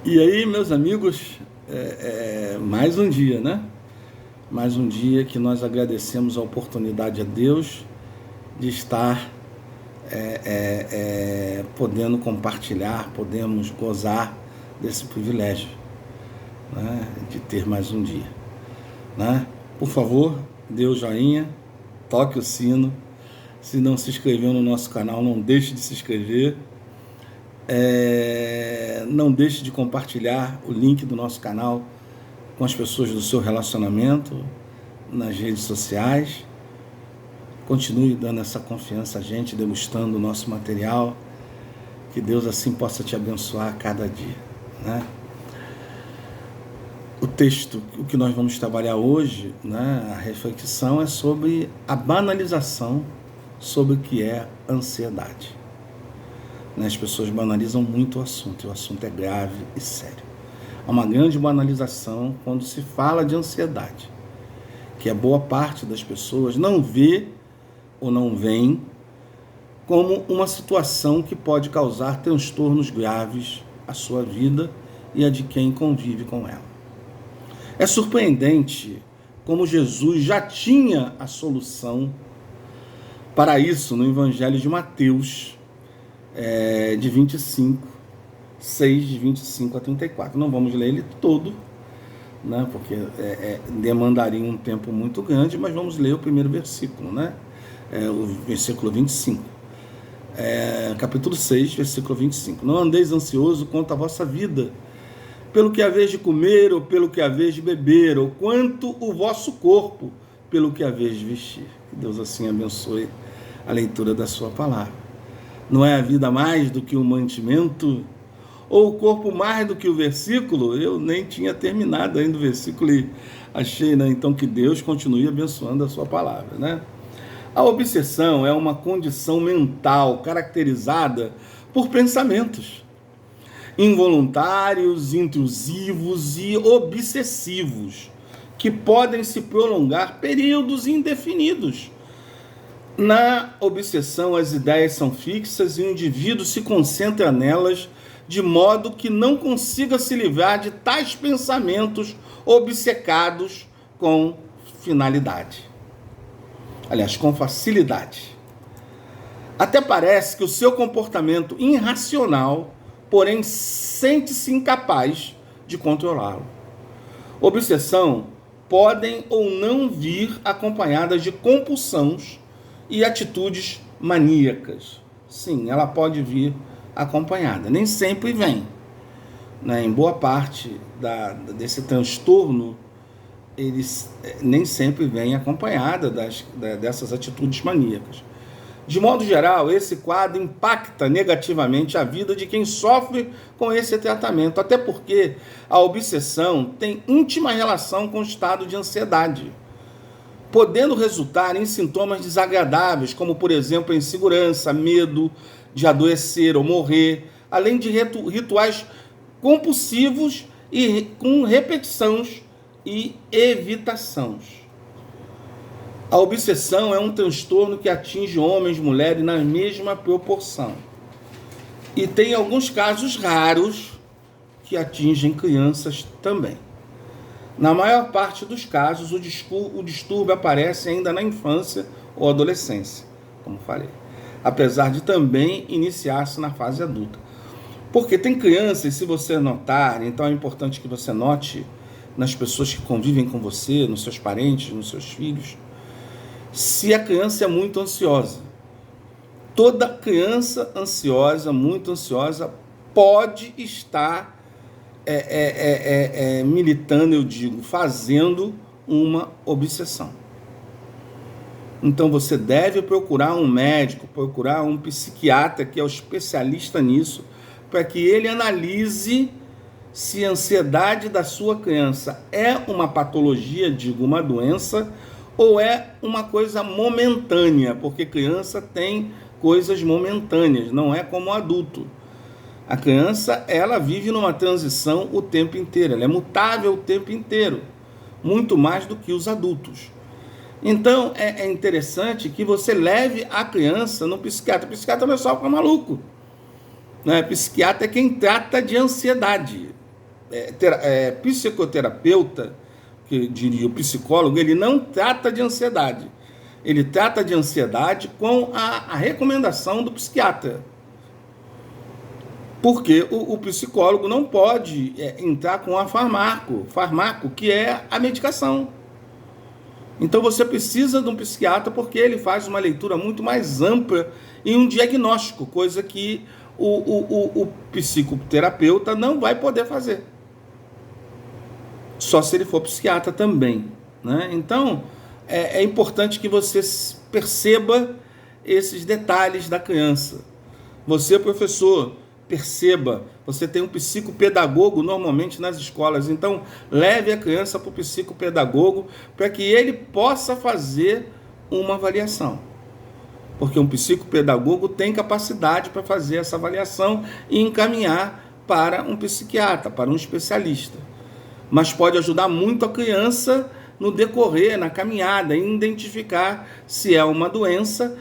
E aí, meus amigos, mais um dia, né? Mais um dia que nós agradecemos a oportunidade a Deus de estar podendo compartilhar, podemos gozar desse privilégio, né? De ter mais um dia, né? Por favor, dê o joinha, toque o sino. Se não se inscreveu no nosso canal, não deixe de se inscrever. Não deixe de compartilhar o link do nosso canal com as pessoas do seu relacionamento, nas redes sociais. Continue dando essa confiança a gente, degustando o nosso material. Que Deus assim possa te abençoar a cada dia, né? O texto, o que nós vamos trabalhar hoje, né, a reflexão é sobre a banalização sobre o que é ansiedade. As pessoas banalizam muito o assunto, e o assunto é grave e sério. Há uma grande banalização quando se fala de ansiedade, que a boa parte das pessoas não vê ou não veem como uma situação que pode causar transtornos graves à sua vida e a de quem convive com ela. É surpreendente como Jesus já tinha a solução para isso no Evangelho de Mateus, de 25, 6, de 25 a 34. Não vamos ler ele todo, né, porque demandaria um tempo muito grande, mas vamos ler o primeiro versículo, né, o versículo 25. Capítulo 6, versículo 25. Não andeis ansioso quanto à vossa vida, pelo que haveis de comer, ou pelo que haveis de beber, ou quanto o vosso corpo, pelo que haveis de vestir. Que Deus assim abençoe a leitura da sua palavra. Não é a vida mais do que o mantimento, ou o corpo mais do que o versículo? Eu nem tinha terminado ainda o versículo e achei, né? Então que Deus continue abençoando a sua palavra, né? A obsessão é uma condição mental caracterizada por pensamentos involuntários, intrusivos e obsessivos, que podem se prolongar períodos indefinidos. Na obsessão, as ideias são fixas e o indivíduo se concentra nelas de modo que não consiga se livrar de tais pensamentos obcecados com finalidade. Aliás, com facilidade. Até parece que o seu comportamento irracional, porém, sente-se incapaz de controlá-lo. Obsessão podem ou não vir acompanhadas de compulsões e atitudes maníacas. Sim, ela pode vir acompanhada. Nem sempre vem, né? Em boa parte desse transtorno, eles nem sempre vêm acompanhada dessas atitudes maníacas. De modo geral, esse quadro impacta negativamente a vida de quem sofre com esse tratamento, até porque a obsessão tem íntima relação com o estado de ansiedade, podendo resultar em sintomas desagradáveis, como, por exemplo, insegurança, medo de adoecer ou morrer, além de rituais compulsivos e com repetições e evitações. A obsessão é um transtorno que atinge homens e mulheres na mesma proporção. E tem alguns casos raros que atingem crianças também. Na maior parte dos casos, o distúrbio aparece ainda na infância ou adolescência, como falei, apesar de também iniciar-se na fase adulta. Porque tem crianças, se você notar, então é importante que você note nas pessoas que convivem com você, nos seus parentes, nos seus filhos, se a criança é muito ansiosa. Toda criança ansiosa, muito ansiosa, pode estar militando, eu digo, fazendo uma obsessão. Então você deve procurar um médico, procurar um psiquiatra que é o especialista nisso, para que ele analise se a ansiedade da sua criança é uma patologia, digo, uma doença, ou é uma coisa momentânea, porque criança tem coisas momentâneas, não é como adulto. A criança, ela vive numa transição o tempo inteiro, ela é mutável o tempo inteiro, muito mais do que os adultos. Então, é interessante que você leve a criança no psiquiatra. O psiquiatra não é só para maluco, né? Psiquiatra é quem trata de ansiedade. psicoterapeuta, que diria o psicólogo, ele não trata de ansiedade. Ele trata de ansiedade com a recomendação do psiquiatra. Porque o psicólogo não pode entrar com a farmaco, que é a medicação. Então você precisa de um psiquiatra porque ele faz uma leitura muito mais ampla e um diagnóstico, coisa que o psicoterapeuta não vai poder fazer. Só se ele for psiquiatra também, né? Então, é importante que você perceba esses detalhes da criança. Você, professor, perceba, você tem um psicopedagogo normalmente nas escolas, então leve a criança para o psicopedagogo para que ele possa fazer uma avaliação. Porque um psicopedagogo tem capacidade para fazer essa avaliação e encaminhar para um psiquiatra, para um especialista. Mas pode ajudar muito a criança no decorrer, na caminhada, em identificar se é uma doença,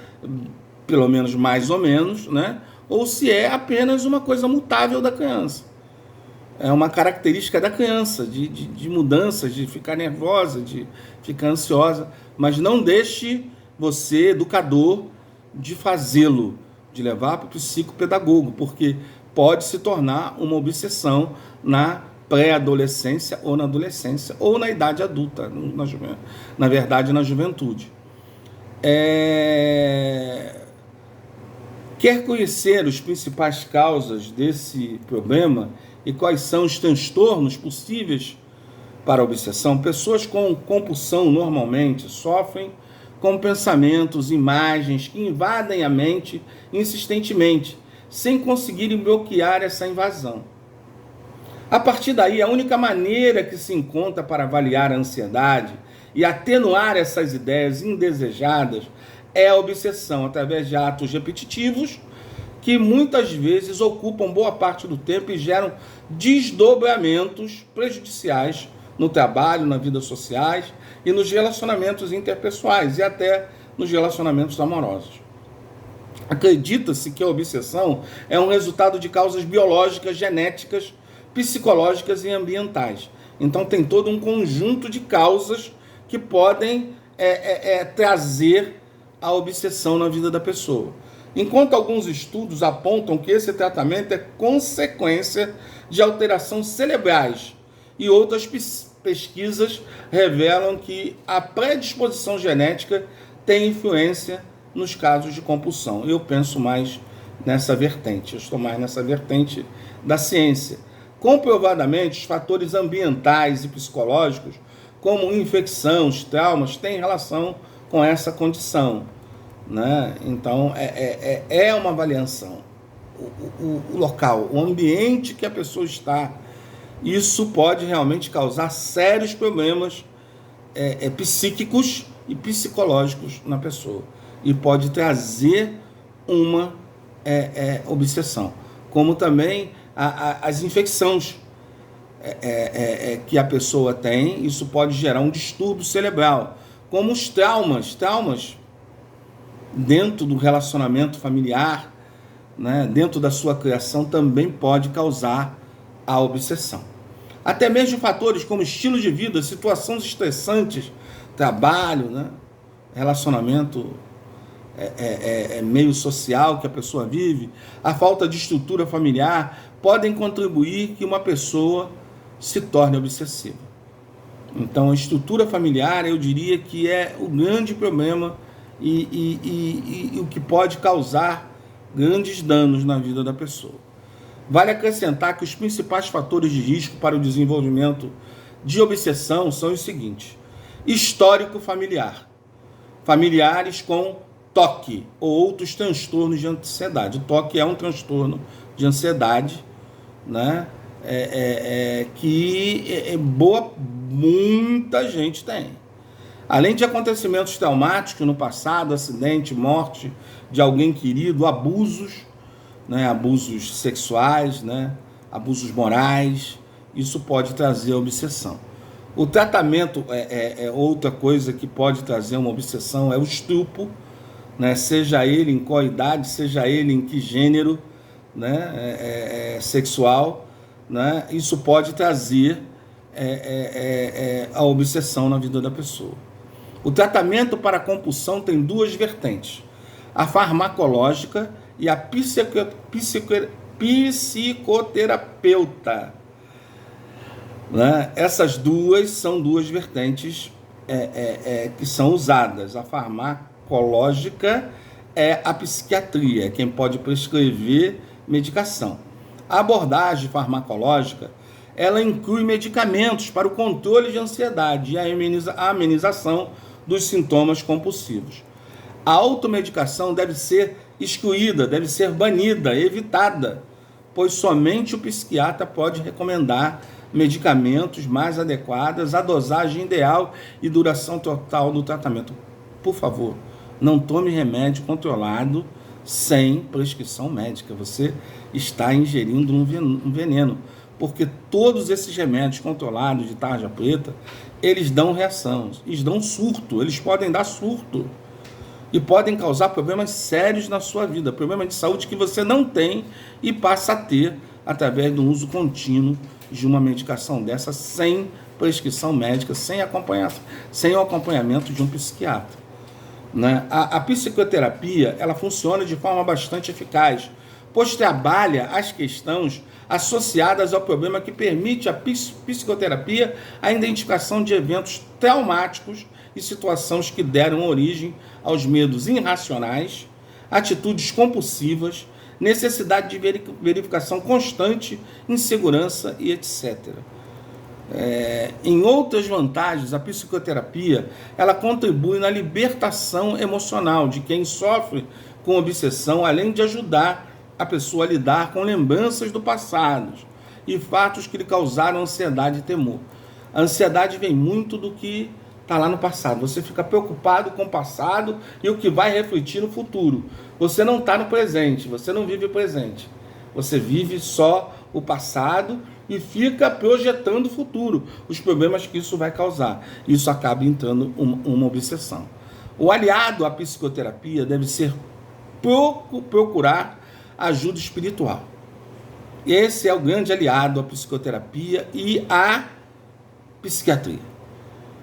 pelo menos mais ou menos, né? Ou se é apenas uma coisa mutável da criança. É uma característica da criança, de mudanças, de ficar nervosa, de ficar ansiosa. Mas não deixe você, educador, de fazê-lo, de levar para o psicopedagogo, porque pode se tornar uma obsessão na pré-adolescência ou na adolescência, ou na idade adulta, na verdade, na juventude. Quer conhecer as principais causas desse problema e quais são os transtornos possíveis para a obsessão? Pessoas com compulsão normalmente sofrem com pensamentos, imagens que invadem a mente insistentemente, sem conseguirem bloquear essa invasão. A partir daí, a única maneira que se encontra para avaliar a ansiedade e atenuar essas ideias indesejadas é a obsessão, através de atos repetitivos que muitas vezes ocupam boa parte do tempo e geram desdobramentos prejudiciais no trabalho, na vida sociais e nos relacionamentos interpessoais e até nos relacionamentos amorosos. Acredita-se que a obsessão é um resultado de causas biológicas, genéticas, psicológicas e ambientais. Então tem todo um conjunto de causas que podem trazer a obsessão na vida da pessoa. Enquanto alguns estudos apontam que esse tratamento é consequência de alterações cerebrais e outras pesquisas revelam que a predisposição genética tem influência nos casos de compulsão. Eu penso mais nessa vertente, eu estou mais nessa vertente da ciência. Comprovadamente, os fatores ambientais e psicológicos, como infecção, traumas, têm relação com essa condição, né? Então, é uma avaliação. O local, o ambiente que a pessoa está, isso pode realmente causar sérios problemas psíquicos e psicológicos na pessoa. E pode trazer uma obsessão. Como também as infecções que a pessoa tem, isso pode gerar um distúrbio cerebral. Como os traumas dentro do relacionamento familiar, né, dentro da sua criação, também pode causar a obsessão. Até mesmo fatores como estilo de vida, situações estressantes, trabalho, né, relacionamento meio social que a pessoa vive, a falta de estrutura familiar, podem contribuir que uma pessoa se torne obsessiva. Então, a estrutura familiar, eu diria que é o grande problema e o que pode causar grandes danos na vida da pessoa. Vale acrescentar que os principais fatores de risco para o desenvolvimento de obsessão são os seguintes: histórico familiar, familiares com TOC ou outros transtornos de ansiedade. O TOC é um transtorno de ansiedade, né? Que muita gente tem. Além de acontecimentos traumáticos no passado, acidente, morte de alguém querido, abusos, né? Abusos sexuais, né? Abusos morais, isso pode trazer obsessão. O tratamento outra coisa que pode trazer uma obsessão é o estupro, né? Seja ele em qual idade, seja ele em que gênero, né? Sexual, né, isso pode trazer a obsessão na vida da pessoa. O tratamento para a compulsão tem duas vertentes: a farmacológica e a psicoterapeuta. Né? Essas duas são duas vertentes que são usadas. A farmacológica é a psiquiatria, quem pode prescrever medicação. A abordagem farmacológica, ela inclui medicamentos para o controle de ansiedade e a amenização dos sintomas compulsivos. A automedicação deve ser excluída, deve ser banida, evitada, pois somente o psiquiatra pode recomendar medicamentos mais adequados, a dosagem ideal e duração total do tratamento. Por favor, não tome remédio controlado sem prescrição médica. Você está ingerindo um veneno, porque todos esses remédios controlados de tarja preta, eles dão reação, eles dão surto, eles podem dar surto e podem causar problemas sérios na sua vida, problemas de saúde que você não tem e passa a ter através do uso contínuo de uma medicação dessa sem prescrição médica, sem o acompanhamento de um psiquiatra. Né? A psicoterapia, ela funciona de forma bastante eficaz, pois trabalha as questões associadas ao problema, que permite à psicoterapia a identificação de eventos traumáticos e situações que deram origem aos medos irracionais, atitudes compulsivas, necessidade de verificação constante, insegurança e etc. Em outras vantagens, a psicoterapia, ela contribui na libertação emocional de quem sofre com obsessão, além de ajudar a pessoa a lidar com lembranças do passado e fatos que lhe causaram ansiedade e temor. A ansiedade vem muito do que está lá no passado. Você fica preocupado com o passado e o que vai refletir no futuro. Você não está no presente, você não vive o presente. Você vive só o passado e fica projetando o futuro, os problemas que isso vai causar. Isso acaba entrando uma obsessão. O aliado à psicoterapia deve ser procurar ajuda espiritual. Esse é o grande aliado à psicoterapia e à psiquiatria.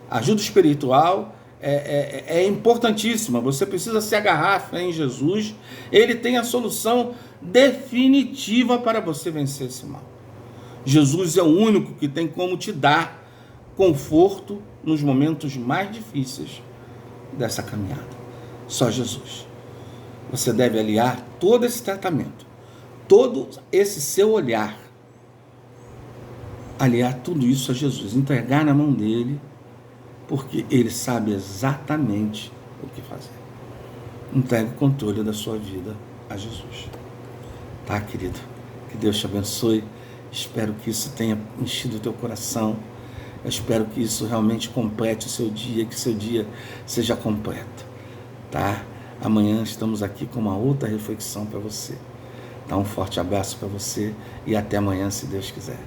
A ajuda espiritual é importantíssima. Você precisa se agarrar à fé em Jesus. Ele tem a solução definitiva para você vencer esse mal. Jesus é o único que tem como te dar conforto nos momentos mais difíceis dessa caminhada. Só Jesus. Você deve aliar todo esse tratamento, todo esse seu olhar, aliar tudo isso a Jesus, entregar na mão dele, porque ele sabe exatamente o que fazer. Entregue o controle da sua vida a Jesus. Tá, querido? Que Deus te abençoe. Espero que isso tenha enchido o teu coração. Eu espero que isso realmente complete o seu dia, que seu dia seja completo. Tá? Amanhã estamos aqui com uma outra reflexão para você. Tá? Um forte abraço para você e até amanhã, se Deus quiser.